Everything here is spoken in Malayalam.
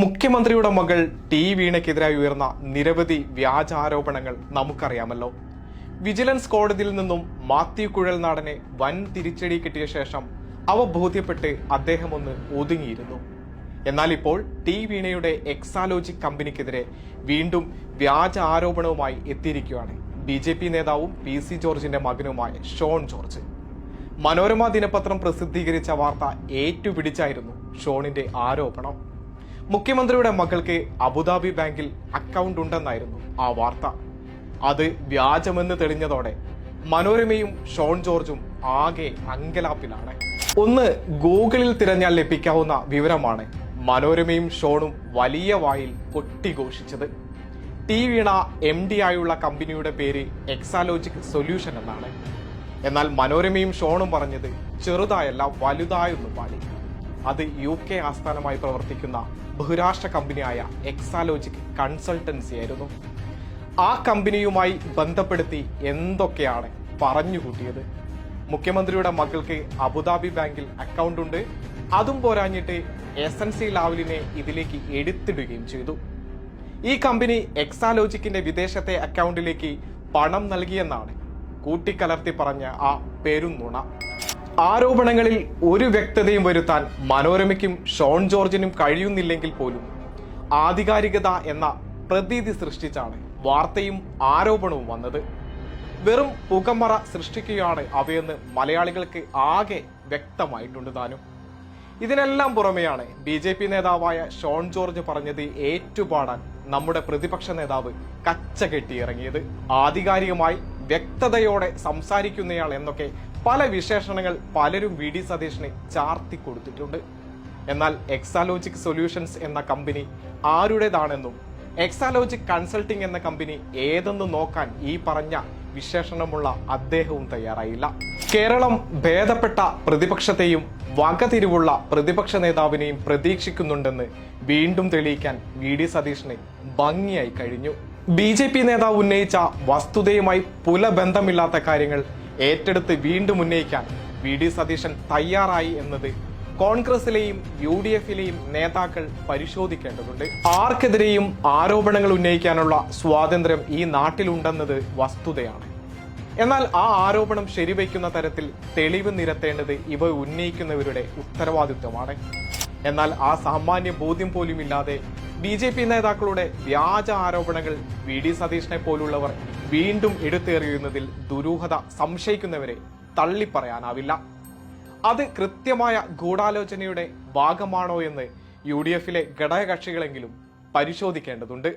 മുഖ്യമന്ത്രിയുടെ മകൾ ടി വീണയ്ക്കെതിരായി ഉയർന്ന നിരവധി വ്യാജ ആരോപണങ്ങൾ നമുക്കറിയാമല്ലോ. വിജിലൻസ് കോടതിയിൽ നിന്നും മാത്യു കുഴൽനാടനെ വൻ തിരിച്ചടി കിട്ടിയ ശേഷം അവ ബോധ്യപ്പെട്ട് അദ്ദേഹം ഒന്ന് ഒതുങ്ങിയിരുന്നു. എന്നാൽ ഇപ്പോൾ ടി വീണയുടെ എക്സാലോജിക് കമ്പനിക്കെതിരെ വീണ്ടും വ്യാജ ആരോപണവുമായി എത്തിയിരിക്കുകയാണ് BJP നേതാവും PC ജോർജിന്റെ മകനുമായ ഷോൺ ജോർജ്. മനോരമ ദിനപത്രം പ്രസിദ്ധീകരിച്ച വാർത്ത ഏറ്റുപിടിച്ചായിരുന്നു ഷോണിന്റെ ആരോപണം. മുഖ്യമന്ത്രിയുടെ മകൾക്ക് അബുദാബി ബാങ്കിൽ അക്കൗണ്ട് ഉണ്ടെന്നായിരുന്നു ആ വാർത്ത. അത് വ്യാജമെന്ന് തെളിഞ്ഞതോടെ മനോരമയും ഷോൺ ജോർജും ആകെ അങ്കലാപ്പിലാണ്. ഒന്ന് ഗൂഗിളിൽ തിരഞ്ഞാൽ ലഭിക്കാവുന്ന വിവരമാണ് മനോരമയും ഷോണും വലിയ വായിൽ കൊട്ടിഘോഷിച്ചത്. ടി വീണ MD ആയുള്ള കമ്പനിയുടെ പേര് എക്സാലോജിക് സൊല്യൂഷൻ എന്നാണ്. എന്നാൽ മനോരമയും ഷോണും പറഞ്ഞത് ചെറുതായല്ല വലുതായൊന്നും പാടി. അത് UK ആസ്ഥാനമായി പ്രവർത്തിക്കുന്ന ബഹുരാഷ്ട്ര കമ്പനിയായ എക്സാലോജിക് കൺസൾട്ടൻസി ആയിരുന്നു. ആ കമ്പനിയുമായി ബന്ധപ്പെടുത്തി എന്തൊക്കെയാണ് പറഞ്ഞുകൂട്ടിയത്. മുഖ്യമന്ത്രിയുടെ മകൾക്ക് അബുദാബി ബാങ്കിൽ അക്കൗണ്ട് ഉണ്ട്, അതും പോരാഞ്ഞിട്ട് SNC ലാവലിനെ ഇതിലേക്ക് എടുത്തിടുകയും ചെയ്തു. ഈ കമ്പനി എക്സാലോജിക്കിന്റെ വിദേശത്തെ അക്കൗണ്ടിലേക്ക് പണം നൽകിയെന്നാണ് കൂട്ടിക്കലർത്തി പറഞ്ഞ ആ പെരുന്നുണ. ആരോപണങ്ങളിൽ ഒരു വ്യക്തതയും വരുത്താൻ മനോരമയ്ക്കും ഷോൺ ജോർജിനും കഴിയുന്നില്ലെങ്കിൽ പോലും ആധികാരികത എന്ന പ്രതീതി സൃഷ്ടിച്ചാണ് വാർത്തയും ആരോപണവും വന്നത്. വെറും പുകമറ സൃഷ്ടിക്കുകയാണ് അവയെന്ന് മലയാളികൾക്ക് ആകെ വ്യക്തമായിട്ടുണ്ട് താനും. ഇതിനെല്ലാം പുറമെയാണ് BJP നേതാവായ ഷോൺ ജോർജ് പറഞ്ഞത് ഏറ്റുപാടാൻ നമ്മുടെ പ്രതിപക്ഷ നേതാവ് കച്ച കെട്ടിയിറങ്ങിയത്. ആധികാരികമായി വ്യക്തതയോടെ സംസാരിക്കുന്നയാൾ എന്നൊക്കെ പല വിശേഷണങ്ങൾ പലരും VD സതീഷിനെ ചാർത്തി കൊടുത്തിട്ടുണ്ട്. എന്നാൽ എക്സാലോജിക് സൊല്യൂഷൻസ് എന്ന കമ്പനി ആരുടേതാണെന്നും എക്സാലോജിക് കൺസൾട്ടിംഗ് എന്ന കമ്പനി ഏതെന്നും നോക്കാൻ ഈ പറഞ്ഞ വിശേഷണമുള്ള അദ്ദേഹവും തയ്യാറായില്ല. കേരളം ഭേദപ്പെട്ട പ്രതിപക്ഷത്തെയും വകതിരിവുള്ള പ്രതിപക്ഷ നേതാവിനെയും പ്രതീക്ഷിക്കുന്നുണ്ടെന്ന് വീണ്ടും തെളിയിക്കാൻ VD സതീഷിന് ഭംഗിയായി കഴിഞ്ഞു. BJP നേതാവ് ഉന്നയിച്ച വസ്തുതയുമായി പുലബന്ധമില്ലാത്ത കാര്യങ്ങൾ ഏറ്റെടുത്ത് വീണ്ടും ഉന്നയിക്കാൻ VD സതീശൻ തയ്യാറായി എന്നത് കോൺഗ്രസിലെയും UDFിലെയും നേതാക്കൾ പരിശോധിക്കേണ്ടതുണ്ട്. ആർക്കെതിരെയും ആരോപണങ്ങൾ ഉന്നയിക്കാനുള്ള സ്വാതന്ത്ര്യം ഈ നാട്ടിലുണ്ടെന്നത് വസ്തുതയാണ്. എന്നാൽ ആ ആരോപണം ശരിവയ്ക്കുന്ന തരത്തിൽ തെളിവ് നിരത്തേണ്ടത് ഇവ ഉന്നയിക്കുന്നവരുടെ ഉത്തരവാദിത്വമാണ്. എന്നാൽ ആ സാമാന്യ ബോധ്യം പോലും ഇല്ലാതെ BJP നേതാക്കളുടെ വ്യാജ ആരോപണങ്ങൾ VD സതീഷിനെ പോലുള്ളവർ വീണ്ടും എടുത്തേറിയുന്നതിൽ ദുരൂഹത സംശയിക്കുന്നവരെ തള്ളിപ്പറയാനാവില്ല. അത് കൃത്യമായ ഗൂഢാലോചനയുടെ ഭാഗമാണോ എന്ന് UDFിലെ ഘടകകക്ഷികളെങ്കിലും പരിശോധിക്കേണ്ടതുണ്ട്.